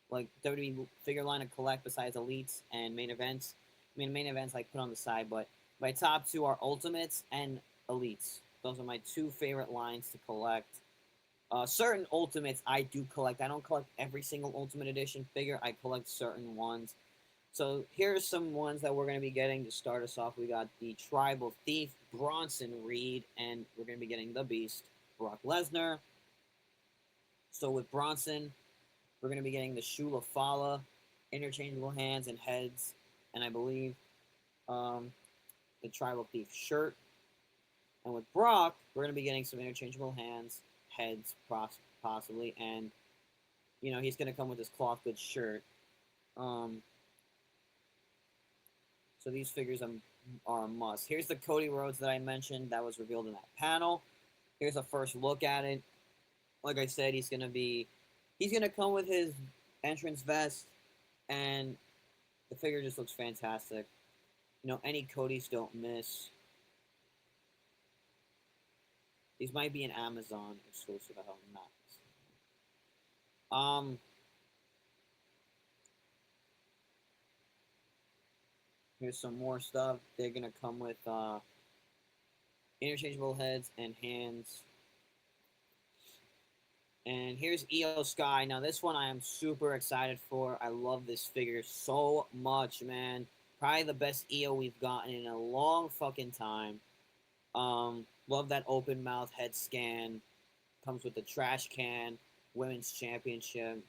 like WWE figure line to collect besides Elites and main events. I mean, main events I put on the side, but my top 2 are Ultimates and Elites. Those are my 2 favorite lines to collect. Certain Ultimates I do collect. I don't collect every single Ultimate Edition figure. I collect certain ones. So here's some ones that we're going to be getting to start us off. We got the Tribal Thief, Bronson Reed, and we're going to be getting the Beast, Brock Lesnar. So with Bronson, we're going to be getting the Shula Fala, interchangeable hands and heads, and I believe the Tribal Thief shirt. And with Brock, we're going to be getting some interchangeable hands, heads, possibly, and, you know, he's going to come with this cloth goods shirt. So these figures are a must. Here's the Cody Rhodes that I mentioned that was revealed in that panel. Here's a first look at it. Like I said, he's gonna come with his entrance vest, and the figure just looks fantastic. You know, any Codys don't miss. These might be an Amazon exclusive. I don't know. Here's some more stuff. They're gonna come with interchangeable heads and hands. And here's EO Sky. Now, this one I am super excited for. I love this figure so much, man. Probably the best EO we've gotten in a long fucking time. Love that open mouth head scan. Comes with the trash can. Women's Championship.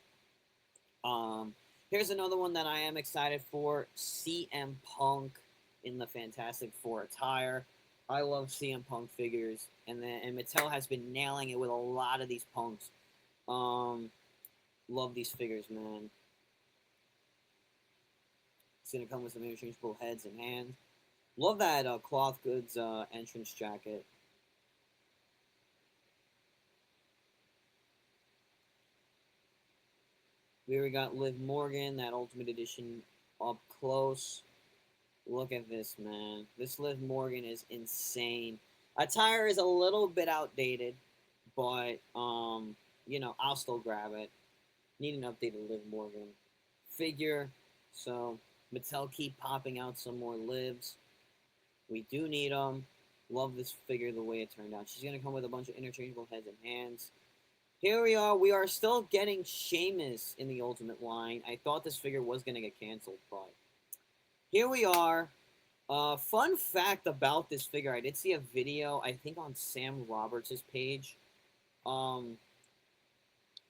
Here's another one that I am excited for. CM Punk in the Fantastic Four attire. I love CM Punk figures. And Mattel has been nailing it with a lot of these Punks. Love these figures, man. It's gonna come with some interchangeable heads and hands. Love that cloth goods entrance jacket. We got Liv Morgan, that Ultimate Edition up close. Look at this, man. This Liv Morgan is insane. Attire is a little bit outdated, but you know, I'll still grab it. Need an updated Liv Morgan figure. So Mattel keep popping out some more Livs. We do need them. Love this figure the way it turned out. She's gonna come with a bunch of interchangeable heads and hands. Here we are. We are still getting Sheamus in the Ultimate line. I thought this figure was gonna get canceled, but here we are. Fun fact about this figure, I did see a video, I think on Sam Roberts' page. Um,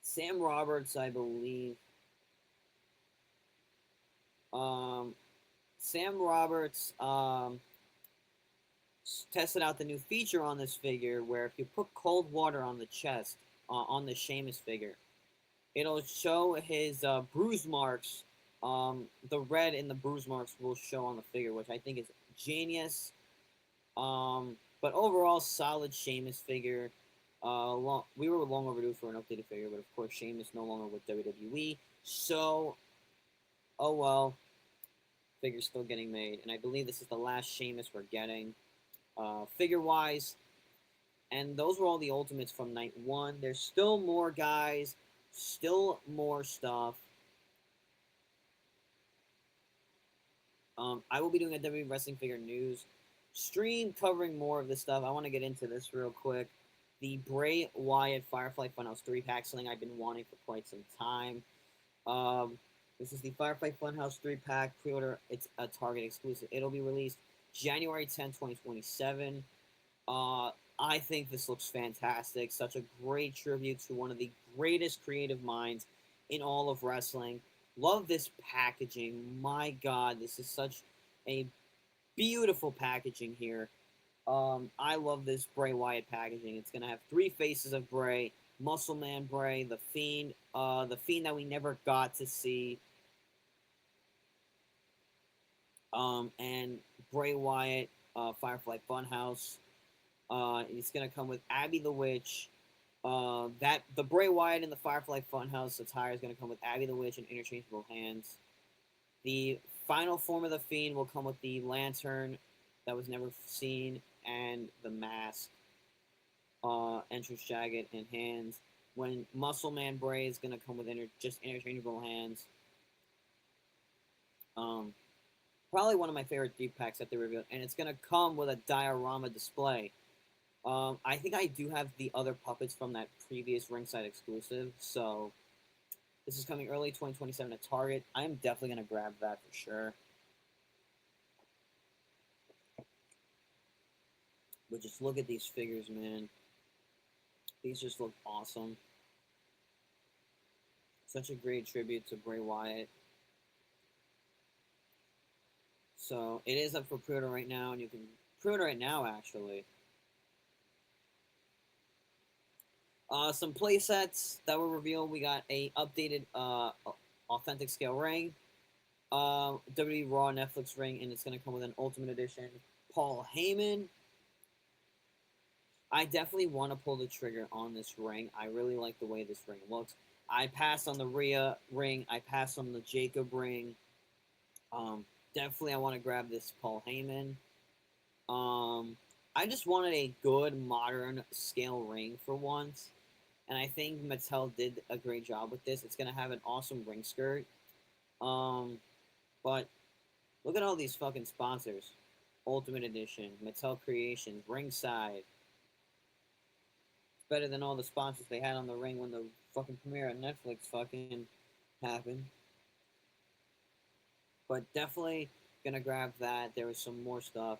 Sam Roberts, I believe. Um, Sam Roberts tested out the new feature on this figure where if you put cold water on the chest, on the Sheamus figure, it'll show his bruise marks. The red in the bruise marks will show on the figure, which I think is genius. But overall, solid Sheamus figure. We were long overdue for an updated figure, but of course, Sheamus no longer with WWE. So, oh well, figure's still getting made, and I believe this is the last Sheamus we're getting, figure-wise. And those were all the Ultimates from Night 1. There's still more guys, still more stuff. I will be doing a WWE Wrestling Figure News stream covering more of this stuff. I want to get into this real quick. The Bray Wyatt Firefly Funhouse 3-pack, something I've been wanting for quite some time. This is the Firefly Funhouse 3-pack pre-order. It's a Target exclusive. It'll be released January 10th, 2027. I think this looks fantastic. Such a great tribute to one of the greatest creative minds in all of wrestling. Love this packaging. My God, this is such a beautiful packaging here. I love this Bray Wyatt packaging. It's gonna have 3 faces of Bray: Muscle Man Bray, the Fiend that we never got to see, and Bray Wyatt, Firefly Funhouse. It's gonna come with Abby the Witch. The Bray Wyatt and the Firefly Funhouse attire is gonna come with Abby the Witch and interchangeable hands. The final form of the Fiend will come with the lantern that was never seen and the mask, entrance jacket, and hands. When Muscle Man Bray is gonna come with just interchangeable hands. Probably one of my favorite deep packs that they revealed, and it's gonna come with a diorama display. I think I do have the other puppets from that previous ringside exclusive, so this is coming early 2027 at Target. I am definitely gonna grab that for sure. But just look at these figures, man. These just look awesome. Such a great tribute to Bray Wyatt. So it is up for pre-order right now, and you can pre-order it now, actually. Some play sets that were revealed. We got a updated authentic scale ring, WWE Raw Netflix ring, and it's going to come with an Ultimate Edition Paul Heyman. I definitely want to pull the trigger on this ring. I really like the way this ring looks. I passed on the Rhea ring. I passed on the Jacob ring. Definitely I want to grab this Paul Heyman. I just wanted a good modern scale ring for once. And I think Mattel did a great job with this. It's going to have an awesome ring skirt. But look at all these fucking sponsors. Ultimate Edition, Mattel Creations, Ringside. It's better than all the sponsors they had on the ring when the fucking premiere on Netflix fucking happened. But definitely gonna grab that. There was some more stuff.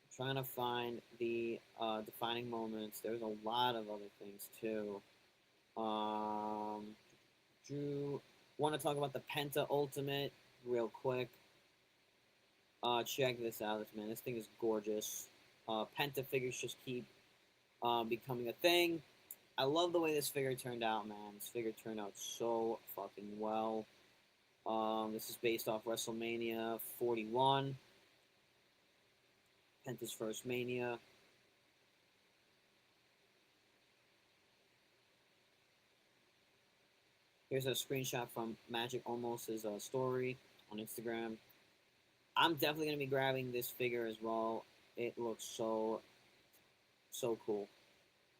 I'm trying to find the defining moments. There's a lot of other things too. Do want to talk about the Penta Ultimate real quick. Check this out, man. This thing is gorgeous. Penta figures just keep becoming a thing. I love the way this figure turned out, man. This figure turned out so fucking well. This is based off WrestleMania 41. Penta's first Mania. Here's a screenshot from Magic Almost's story on Instagram. I'm definitely gonna be grabbing this figure as well. It looks so cool.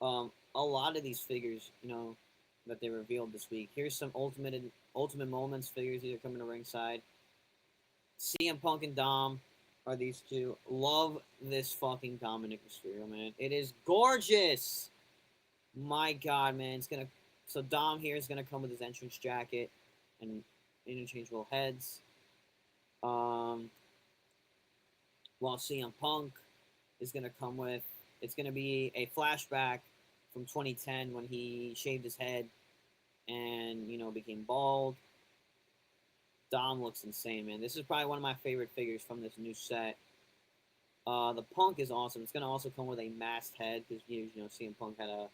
A lot of these figures, that they revealed this week. Here's some Ultimate Moments figures that are coming to ringside. CM Punk and Dom are these two. Love this fucking Dominic Mysterio, man. It is gorgeous. My God, man. So Dom here is gonna come with his entrance jacket and interchangeable heads. Um, while CM Punk is gonna come with, it's gonna be a flashback from 2010 when he shaved his head and became bald. Dom looks insane, man. This is probably one of my favorite figures from this new set. The Punk is awesome. It's gonna also come with a masked head because CM Punk had a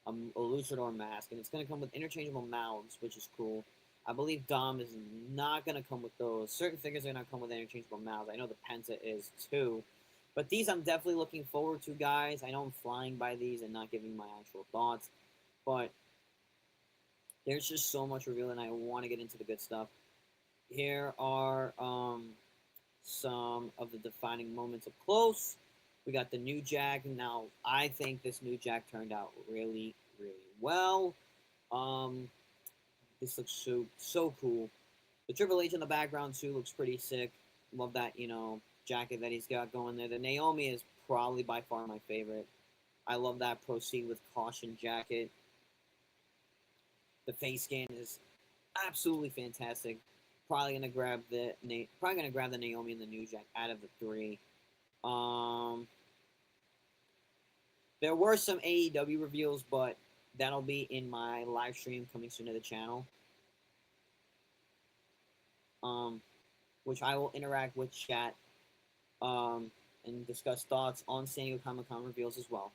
luchador mask, and it's gonna come with interchangeable mouths, which is cool. I believe Dom is not gonna come with those. Certain figures are gonna come with interchangeable mouths. I know the Penta is too, but these I'm definitely looking forward to, guys. I know I'm flying by these and not giving my actual thoughts, but there's just so much reveal, and I want to get into the good stuff. Here are some of the defining moments up close. We got the New Jack. Now, I think this New Jack turned out really, really well. Um, this looks so cool. The Triple H in the background too looks pretty sick. Love that jacket that he's got going there. The Naomi is probably by far my favorite. I love that Proceed with Caution jacket. The face scan is absolutely fantastic. Probably gonna grab the Naomi and the New Jack out of the three. Um, there were some AEW reveals, but that'll be in my live stream coming soon to the channel. Which I will interact with chat, and discuss thoughts on San Diego Comic-Con reveals as well.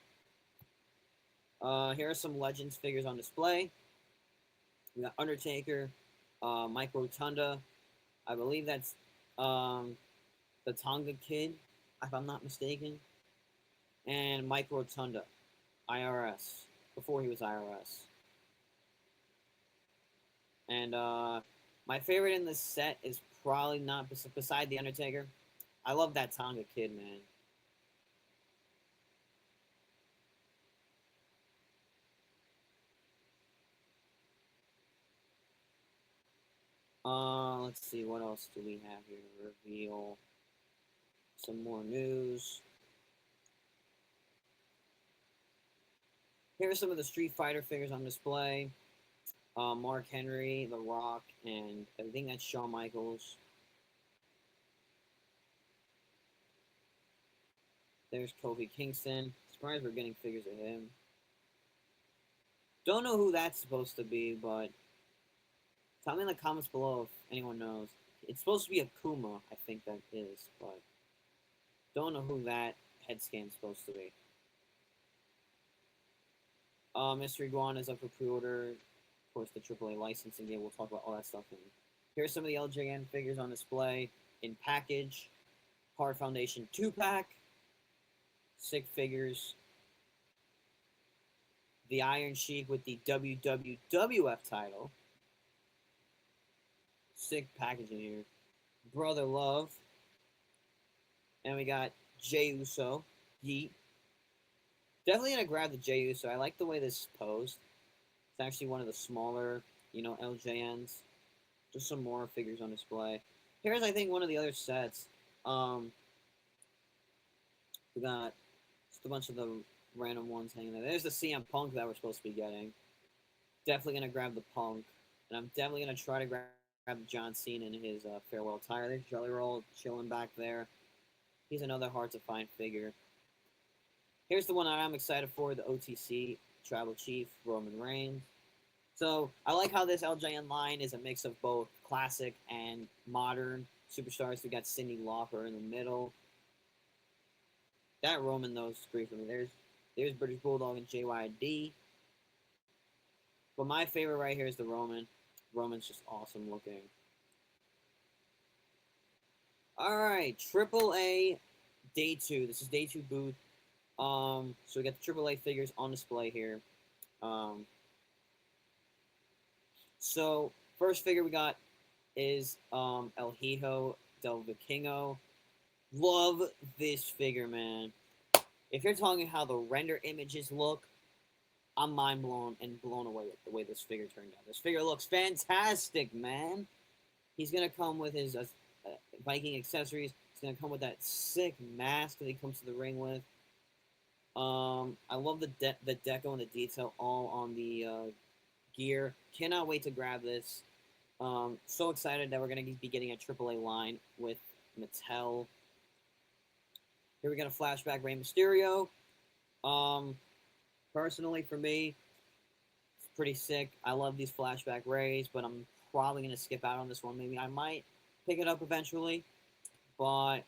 Here are some Legends figures on display. We got Undertaker, Mike Rotunda. I believe that's the Tonga Kid, if I'm not mistaken. And Mike Rotunda, IRS, before he was IRS. And my favorite in this set is probably not beside the Undertaker. I love that Tonga Kid, man. Let's see, what else do we have here to reveal? Some more news. Here are some of the Street Fighter figures on display. Mark Henry, The Rock, and I think that's Shawn Michaels. There's Kofi Kingston. Surprised we're getting figures of him. Don't know who that's supposed to be, but tell me in the comments below if anyone knows. It's supposed to be Akuma, I think that is, but don't know who that head scan's supposed to be. Mystery Guan is up for pre-order. Of course, the AAA licensing game. We'll talk about all that stuff. And here's some of the LJN figures on display in package. Hard Foundation 2-pack. Sick figures. The Iron Sheik with the WWF title. Sick packaging here. Brother Love. And we got Jey Uso. Yeet. Definitely gonna grab the Jey Uso. I like the way this is posed. It's actually one of the smaller, LJNs. Just some more figures on display. Here's, I think, one of the other sets. We got just a bunch of the random ones hanging there. There's the CM Punk that we're supposed to be getting. Definitely gonna grab the Punk. And I'm definitely gonna try to grab John Cena in his farewell attire. There's Jelly Roll chilling back there. He's another hard-to-find figure. Here's the one that I'm excited for, the OTC Tribal Chief, Roman Reigns. So I like how this LJN line is a mix of both classic and modern superstars. We got Cyndi Lauper in the middle. That Roman, though, is great for me. There's British Bulldog and JYD. But my favorite right here is the Roman. Roman's just awesome looking. All right, AAA Day 2. This is Day 2 booth. So we got the AAA figures on display here. So first figure we got is El Hijo del Vikingo. Love this figure, man. If you're talking how the render images look, I'm mind blown and blown away with the way this figure turned out. This figure looks fantastic, man. He's gonna come with his Viking accessories. He's gonna come with that sick mask that he comes to the ring with. I love the deco and the detail all on the gear. Cannot wait to grab this. So excited that we're gonna be getting a AAA line with Mattel. Here we got a flashback Rey Mysterio. Um, Personally, for me, it's pretty sick. I love these flashback Rays, but I'm probably gonna skip out on this one. Maybe I might pick it up eventually, but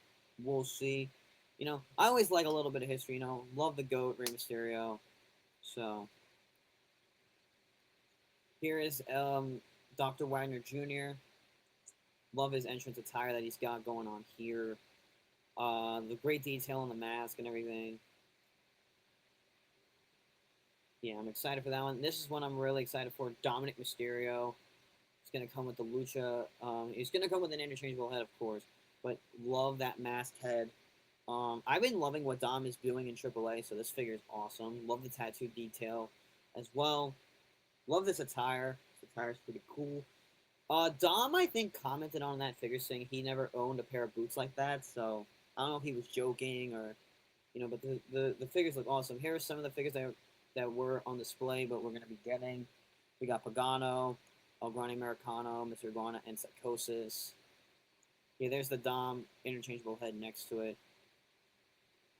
we'll see. You know, I always like a little bit of history. You know, love the GOAT Rey Mysterio. So here is Dr. Wagner Jr. Love his entrance attire that he's got going on here. The great detail on the mask and everything. Yeah, I'm excited for that one. This is one I'm really excited for. Dominic Mysterio. It's gonna come with the Lucha. It's gonna come with an interchangeable head, of course, but love that masked head. I've been loving what Dom is doing in AAA, so this figure is awesome. Love the tattoo detail as well. Love this attire. This attire is pretty cool. Dom, I think, commented on that figure saying he never owned a pair of boots like that, so I don't know if he was joking or, but the figures look awesome. Here are some of the figures that were on display, but we're going to be getting. We got Pagano, El Grande Americano, Mr. Iguana, and Psychosis. Yeah, there's the Dom interchangeable head next to it.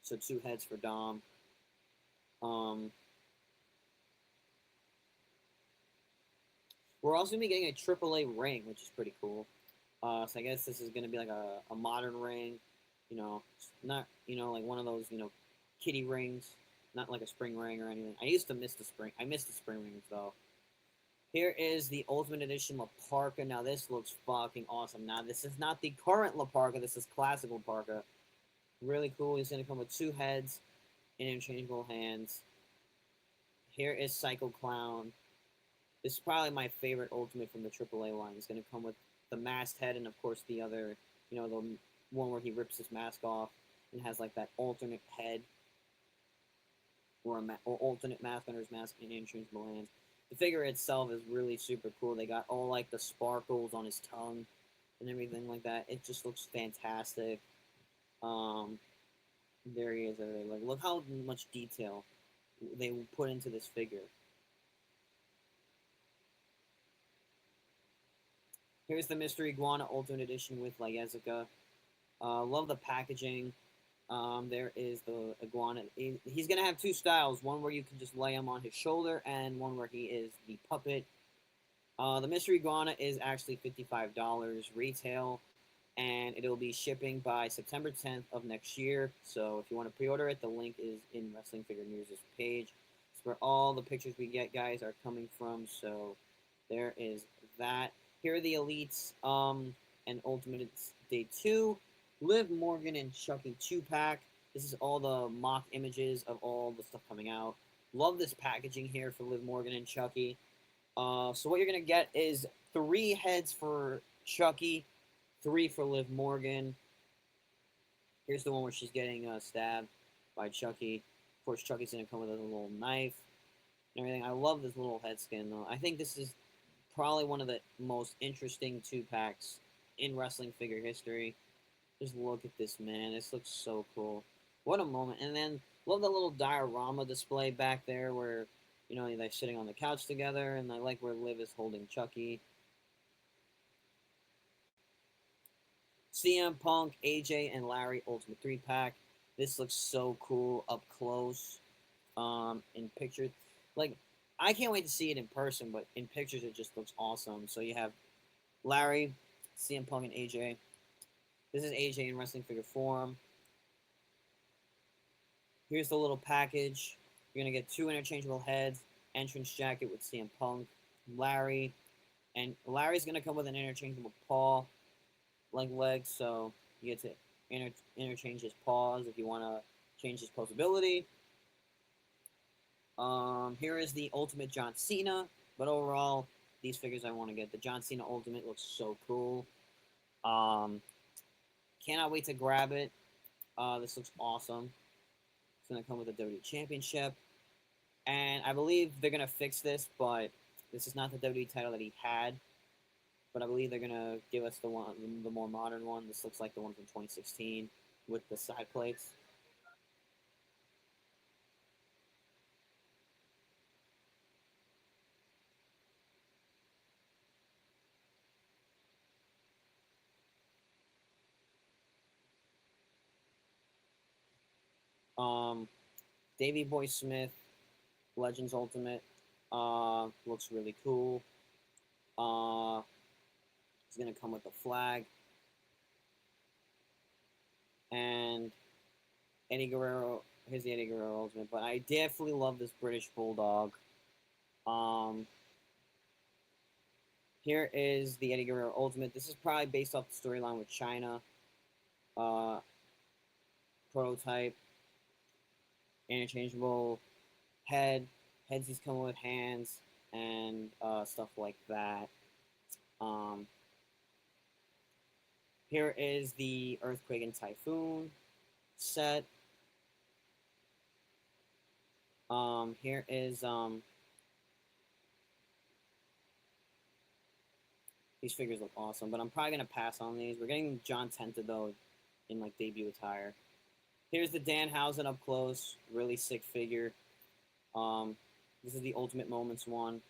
So 2 heads for Dom. We're also going to be getting a AAA ring, which is pretty cool. So I guess this is going to be like a modern ring. Not, like one of those, kiddie rings. Not like a spring ring or anything. I used to miss the spring. I missed the spring rings, though. Here is the Ultimate Edition La Parka. Now, this looks fucking awesome. Now, this is not the current La Parka. This is classic La Parka. Really cool. He's going to come with 2 heads and interchangeable hands. Here is Psycho Clown. This is probably my favorite Ultimate from the AAA line. He's going to come with the masked head and, of course, the other, the one where he rips his mask off and has, like, that alternate head or alternate mask under his mask and interchangeable hands. The figure itself is really super cool. They got all, like, the sparkles on his tongue and everything like that. It just looks fantastic. There he is. Like, look how much detail they put into this figure. Here's the Mystery Iguana Ultimate Edition with Layezica. Love the packaging. There is the iguana. He's going to have 2 styles. One where you can just lay him on his shoulder and one where he is the puppet. The Mystery Iguana is actually $55 retail, and it'll be shipping by September 10th of next year. So if you want to pre-order it, the link is in Wrestling Figure News' page. It's where all the pictures we get, guys, are coming from. So there is that. Here are the Elites and Ultimates Day 2. Liv Morgan and Chucky 2-pack. This is all the mock images of all the stuff coming out. Love this packaging here for Liv Morgan and Chucky. So what you're going to get is 3 heads for Chucky, 3 for Liv Morgan. Here's the one where she's getting stabbed by Chucky. Of course, Chucky's going to come with a little knife and everything. I love this little head skin, though. I think this is probably one of the most interesting 2-packs in wrestling figure history. Just look at this, man. This looks so cool. What a moment. And then, love the little diorama display back there where, they're sitting on the couch together. And I like where Liv is holding Chucky. CM Punk, AJ, and Larry Ultimate 3-pack. This looks so cool up close in pictures. Like, I can't wait to see it in person, but in pictures it just looks awesome. So you have Larry, CM Punk, and AJ. This is AJ in wrestling figure form. Here's the little package. You're going to get 2 interchangeable heads, entrance jacket with CM Punk, Larry, and Larry's going to come with an interchangeable paw, like legs, so you get to interchange his paws if you want to change his posability. Here is the Ultimate John Cena, but overall, these figures I want to get. The John Cena Ultimate looks so cool. Cannot wait to grab it. This looks awesome. It's going to come with a WWE Championship. And I believe they're going to fix this, but this is not the WWE title that he had. But I believe they're going to give us the more modern one. This looks like the one from 2016 with the side plates. Davey Boy Smith, Legends Ultimate, looks really cool. It's gonna come with a flag and Eddie Guerrero. Here's the Eddie Guerrero Ultimate, but I definitely love this British Bulldog. Here is the Eddie Guerrero Ultimate. This is probably based off the storyline with China. Prototype, interchangeable head. Heads he's coming with hands and stuff like that. Here is the Earthquake and Typhoon set. Here is these figures look awesome, but I'm probably gonna pass on these. We're getting John Tenta though in like debut attire. Here's the Danhausen up close, really sick figure. This is the Ultimate Moments one.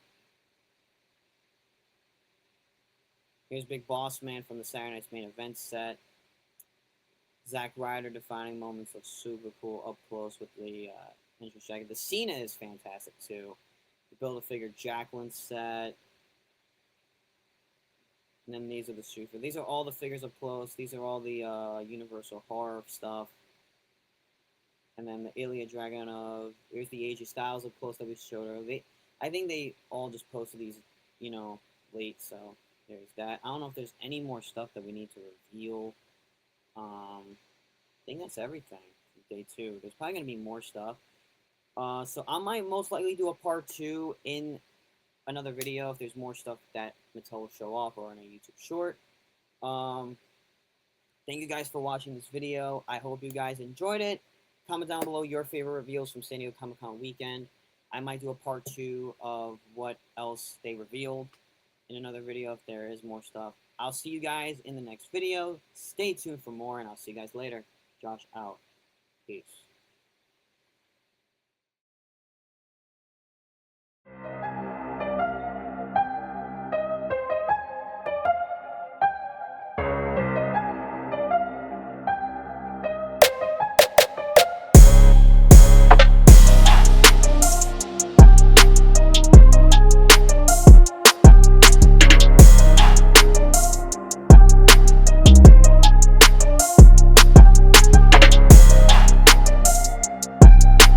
Here's Big Boss Man from the Saturday Night's Main Event set. Zack Ryder defining moments looks super cool up close with the entrance jacket. The Cena is fantastic too. The Build-A-Figure Jacqueline set. And then these are the street figures. These are all the figures up close. These are all the Universal Horror stuff. And then the Ilya Dragunov. Here's the AJ Styles up close that we showed earlier. I think they all just posted these, late. So there's that. I don't know if there's any more stuff that we need to reveal. I think that's everything for day 2. There's probably going to be more stuff. So I might most likely do a part 2 in another video if there's more stuff that Mattel will show off or in a YouTube short. Thank you guys for watching this video. I hope you guys enjoyed it. Comment down below your favorite reveals from San Diego Comic-Con weekend. I might do a part 2 of what else they revealed in another video if there is more stuff. I'll see you guys in the next video. Stay tuned for more, and I'll see you guys later. Josh out. Peace.